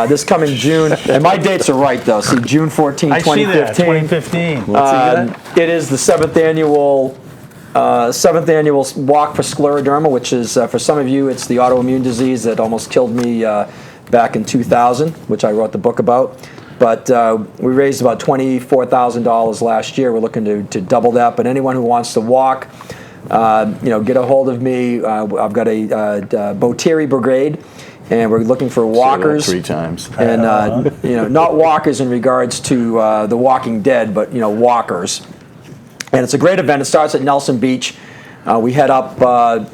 This coming June, and my dates are right though. See, June 14, I see that, 2015. 2015. It is the seventh annual Walk for Scleroderma, which is for some of you, it's the autoimmune disease that almost killed me back in 2000, which I wrote the book about. But we raised about $24,000 last year. We're looking to double that. But anyone who wants to walk, get a hold of me. I've got a Boteri Brigade, and we're looking for walkers. Say that 3 times. And not walkers in regards to The Walking Dead, but walkers. And it's a great event. It starts at Nelson Beach. We head up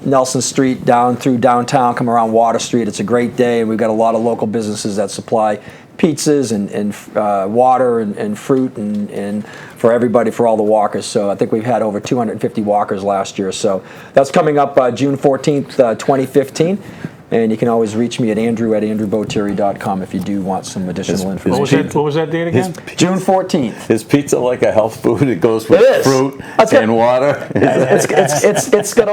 Nelson Street down through downtown, come around Water Street. It's a great day, and we've got a lot of local businesses that supply pizzas and water and fruit and for everybody, for all the walkers. So I think we've had over 250 walkers last year. So that's coming up June 14th, 2015. And you can always reach me at andrew@andrewboteri.com if you do want some additional information. What was that date again? June 14th. Is pizza like a health food? It goes with It is. fruit That's good. and water. It's got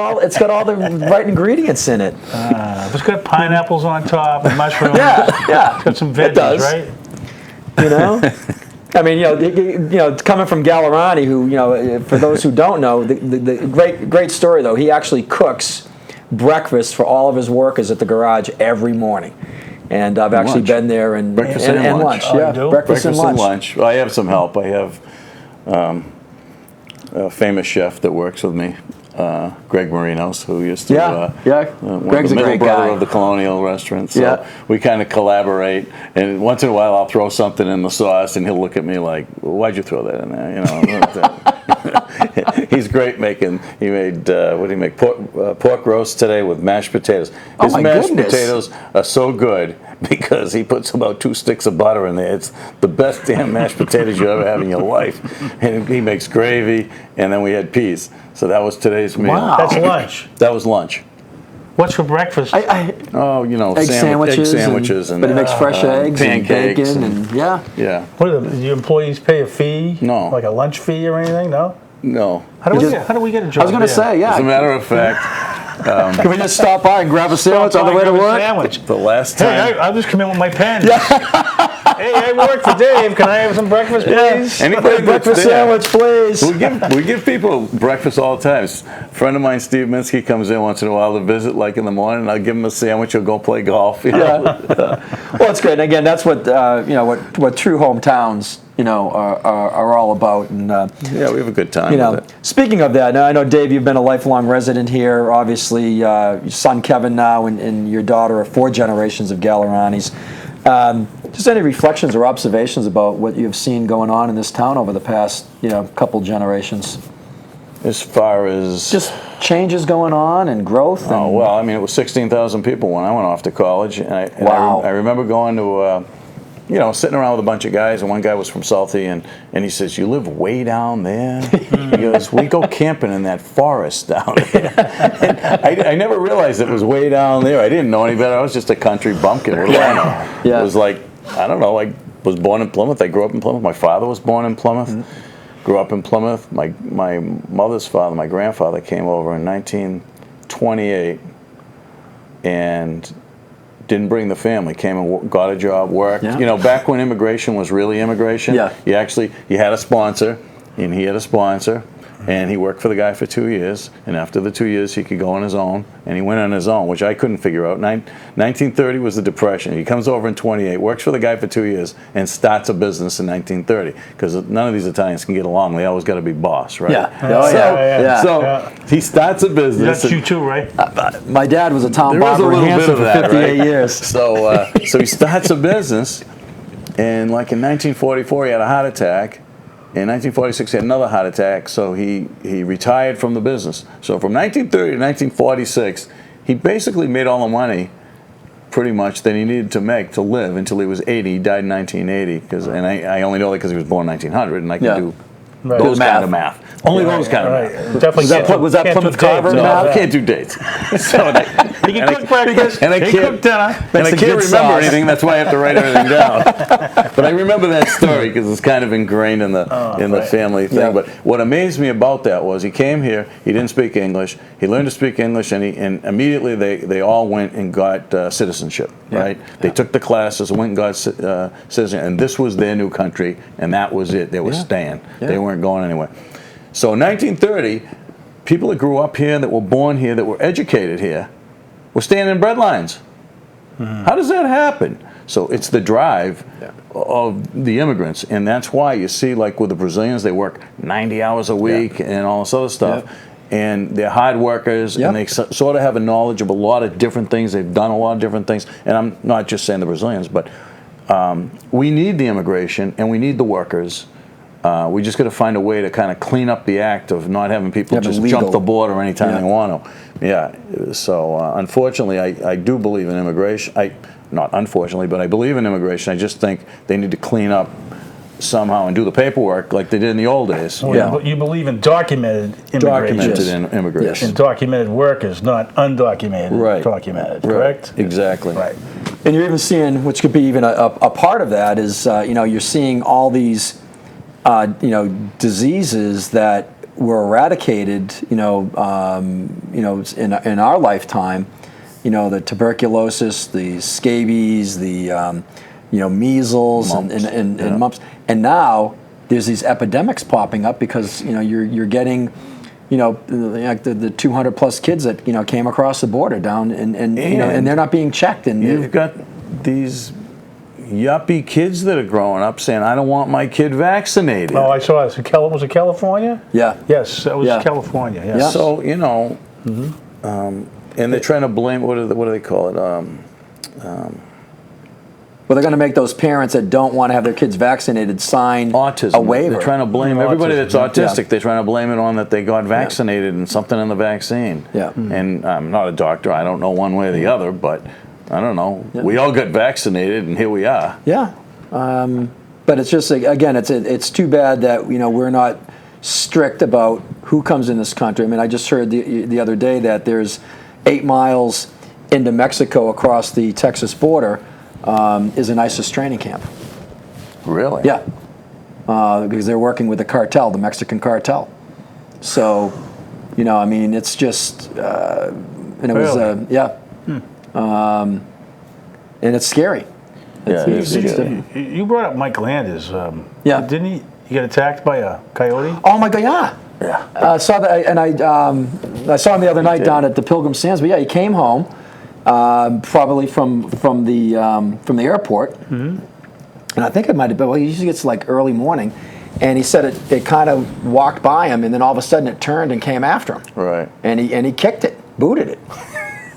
all the right ingredients in it. It's got pineapples on top and mushrooms. Yeah. It's got some It veggies, does. right? I mean, coming from Gallerani, who, for those who don't know, the great story though. He actually cooks breakfast for all of his workers at the garage every morning, and I've actually lunch. been there and Breakfast and lunch. Oh, you Yeah, do? breakfast and lunch. Well, I have some help. I have a famous chef that works with me, Greg Marinos, who used to one Greg's of a the great middle brother guy. of the Colonial Restaurant. So Yeah. we kind of collaborate, and once in a while I'll throw something in the sauce, and he'll look at me like, "Why'd you throw that in there?" He's great making. He made what did he make? Pork roast today with mashed potatoes. His my mashed goodness. potatoes are so good because he puts about 2 sticks of butter in there. It's the best damn mashed potatoes you ever have in your life. And he makes gravy, and then we had peas. So that was today's meal. Wow. That's lunch. That was lunch. What's for breakfast? Oh, Egg sandwiches, egg sandwiches, and but he makes fresh eggs and pancakes bacon and yeah. What do your employees pay a fee? No. Like a lunch fee or anything? No. No. How do we get a job? I was going to say, As a yeah. matter of fact, Can we just stop by and grab a sandwich on the way to work? Sandwich. the last time. Hey, I'll just come in with my pen. Hey, I work for Dave. Can I have some breakfast, please? Anybody Breakfast that's there, sandwich, please. We give people breakfast all the time. A friend of mine, Steve Minsky, comes in once in a while to visit, like in the morning. I'll give him a sandwich. He'll go play golf. Well, it's great. And again, that's what what true hometowns are all about. And Yeah, we have a good time with it. speaking of that, now I know Dave, you've been a lifelong resident here. Obviously, your son Kevin now and your daughter are 4 generations of Gallerani's. Just any reflections or observations about what you've seen going on in this town over the past, couple generations? As far as Just changes going on and growth. oh well, I mean, it was 16,000 people when I went off to college, and Wow. I remember going to. Sitting around with a bunch of guys, and one guy was from Southie, and he says, "You live way down there?" He goes, "We go camping in that forest down there." And I never realized it was way down there. I didn't know any better. I was just a country bumpkin. What do I know? Yeah. It was like, I don't know, I was born in Plymouth. I grew up in Plymouth. My father was born in Plymouth. Grew up in Plymouth. My mother's father, my grandfather, came over in 1928, and didn't bring the family. Came and got a job, worked. Yeah. Back when immigration was really immigration. Yeah. You had a sponsor, and he had a sponsor, and he worked for the guy for 2 years. And after the 2 years, he could go on his own, and he went on his own, which I couldn't figure out. 1930 was the Depression. He comes over in 28, works for the guy for 2 years, and starts a business in 1930. Because none of these Italians can get along. They always got to be boss, right? Yeah. Oh, yeah. So he starts a business. That's you too, right? My dad was a town There is a barber in little bit Hanson of for that, 58 right? years. So he starts a business, and like in 1944, he had a heart attack. In 1946, he had another heart attack, so he retired from the business. So from 1930 to 1946, he basically made all the money, pretty much, that he needed to make to live until he was 80. He died in 1980, and I only know that because he was born in 1900, and I can do Right. those Math. kind of math. Only those kind of math. Definitely Was that can't do Plymouth dates. Carver No, math? I can't do dates. So He can cook breakfast. and I he can't cook dinner. And I Makes a can't good remember sauce. anything. That's why I have to write everything down. But I remember that story because it's kind of ingrained in the family thing. Yeah. But what amazed me about that was he came here. He didn't speak English. He learned to speak English, and immediately they all went and got citizenship. Yeah. Right? They took the classes and went and got citizenship, and this was their new country, and that was it. They were staying. Yeah. They weren't going anywhere. So in 1930, people that grew up here, that were born here, that were educated here, were standing in bread lines. How does that happen? So it's the drive of the immigrants, and that's why you see, like with the Brazilians, they work 90 hours a week and all this other stuff. And they're hard workers, and they sort of have a knowledge of a lot of different things. They've done a lot of different things. And I'm not just saying the Brazilians, but we need the immigration, and we need the workers. We just got to find a way to kind of clean up the act of not having people just jump the border anytime they want to. Yeah. So unfortunately, I do believe in immigration. Not unfortunately, but I believe in immigration. I just think they need to clean up somehow and do the paperwork like they did in the old days. Well, you believe in documented immigration. Documented immigration. And documented workers, not undocumented, documented, correct? Exactly. Right. And you're even seeing, which could be even a part of that, is you're seeing all these diseases that were eradicated, in our lifetime. The tuberculosis, the scabies, the measles, Mumps. and mumps, and now there's these epidemics popping up because you're getting. The 200 plus kids that came across the border down and they're not being checked, and You've got these yuppie kids that are growing up saying, "I don't want my kid vaccinated." Oh, I saw it. Was it California? Yeah. Yes, that was Yeah. California. Yes. Yeah. So and they're trying to blame what do they call it? Well, they're going to make those parents that don't want to have their kids vaccinated sign Autism. a waiver. They're trying to blame everybody that's Autism, autistic. yeah. They're trying to blame it on that they got vaccinated and something in the vaccine. Yeah. And I'm not a doctor. I don't know one way or the other, but I don't know. Yeah. We all got vaccinated, and here we are. Yeah, but it's just again, it's too bad that we're not strict about who comes in this country. I mean, I just heard the other day that there's 8 miles into Mexico across the Texas border is an ISIS training camp. Really? Yeah, because they're working with the cartel, the Mexican cartel. So, I mean, it's just, and it was, and it's scary. Yeah, It's different. You brought up Mike Landers. Yeah. Didn't he get attacked by a coyote? Oh my God! Yeah. Yeah. I saw that, and I saw him the other night down at the Pilgrim Sands. But yeah, he came home, probably from the airport, and I think it might have been. Well, he usually gets like early morning, and he said it kind of walked by him, and then all of a sudden it turned and came after him. Right. And he kicked it, booted it.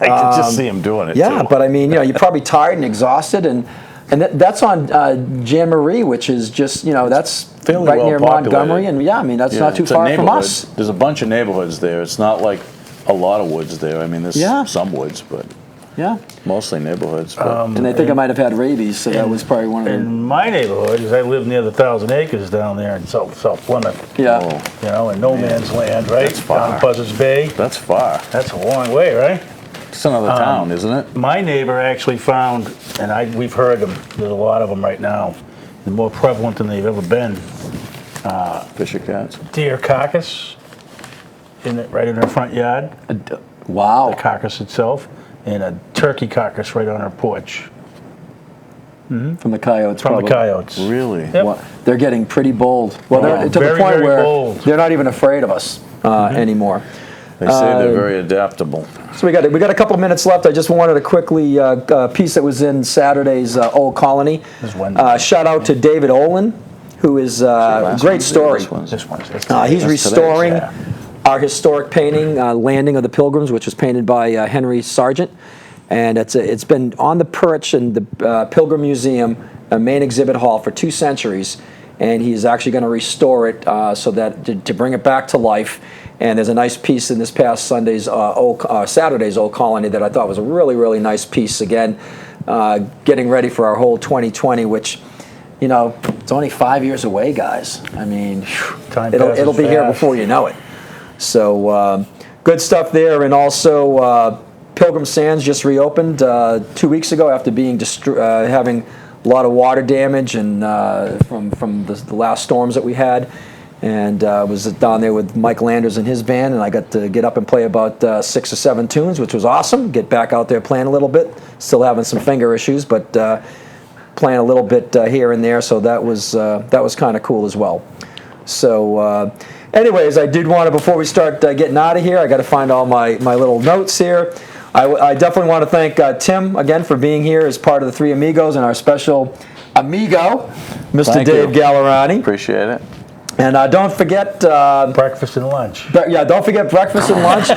I can just see him doing it. Yeah, too. but I mean, you're probably tired and exhausted, and And that's on Jan Marie, which is just, that's Fairly right well near populated. Montgomery. And yeah, I mean, that's not too it's a far from neighborhood. us. There's a bunch of neighborhoods there. It's not like a lot of woods there. I mean, there's Yeah. some woods, but Yeah. mostly neighborhoods. But And I think I might have had rabies, so that was probably one of them. In my neighborhood, because I live near the 1,000 Acres down there in South Plymouth, Yeah. in no man's land, right? That's far. Down Buzzards Bay. that's far. That's a long way, right? It's another town, isn't it? My neighbor actually found, and we've heard them, there's a lot of them right now, they're more prevalent than they've ever been. Fisher cats. Deer carcass right in her front yard, Wow. the carcass itself, and a turkey carcass right on her porch From the coyotes, from probably. the coyotes. Really? Yep. Well, they're getting pretty bold. Well, they're to the very, point very where bold. they're not even afraid of us anymore. They say they're very adaptable. So we got a couple of minutes left. I just wanted to quickly piece that was in Saturday's Old Colony. This Wednesday. Shout out to David Olin, who is great story. This one's He's That's restoring today's, our historic painting, Landing of the Pilgrims, which was painted by Henry Sargent. And it's been on the perch in the Pilgrim Museum, main exhibit hall, for 2 centuries. And he's actually going to restore it so that to bring it back to life. And there's a nice piece in this past Saturday's Old Colony that I thought was a really, really nice piece. Again, getting ready for our whole 2020, which, it's only 5 years away, guys. I mean, Time it'll be passes here fast. before you know it. So good stuff there. And also, Pilgrim Sands just reopened 2 weeks ago after being having a lot of water damage and from the last storms that we had. And was down there with Mike Landers and his band, and I got to get up and play about 6 or 7 tunes, which was awesome. Get back out there playing a little bit. Still having some finger issues, but playing a little bit here and there. So that was kind of cool as well. So, anyways, I did want to, before we start getting out of here, I got to find all my little notes here. I definitely want to thank Tim again for being here as part of the Three Amigos and our special amigo, Mr. Thank Dave you. Gallerani. Appreciate it. And don't forget, breakfast and lunch. don't forget breakfast and lunch.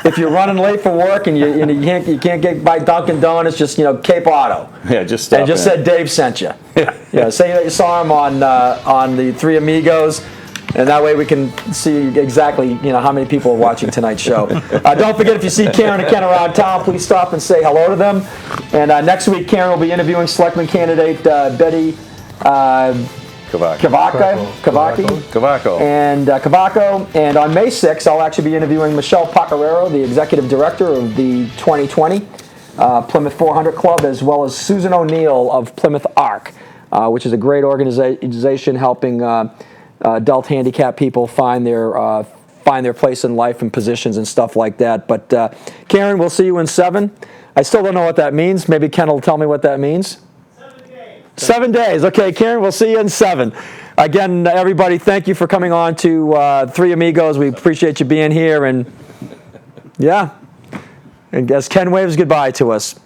If you're running late for work and you can't get by Dunkin' Donuts, just Cape Auto. Yeah, just stop And just in. said Dave sent you. Yeah, say that you saw him on the Three Amigos, and that way we can see exactly how many people are watching tonight's show. Don't forget, if you see Karen and Ken around town, please stop and say hello to them. And next week, Karen will be interviewing Selectman candidate Betty Cavaco. And Cavaco. And on May 6th, I'll actually be interviewing Michelle Pacarero, the executive director of the 2020 Plymouth 400 Club, as well as Susan O'Neill of Plymouth ARC, which is a great organization helping adult handicapped people find their place in life and positions and stuff like that. But Karen, we'll see you in 7. I still don't know what that means. Maybe Ken will tell me what that means. 7 days. Okay, Karen, we'll see you in 7. Again, everybody, thank you for coming on to Three Amigos. We appreciate you being here. And, yeah, and as Ken waves goodbye to us.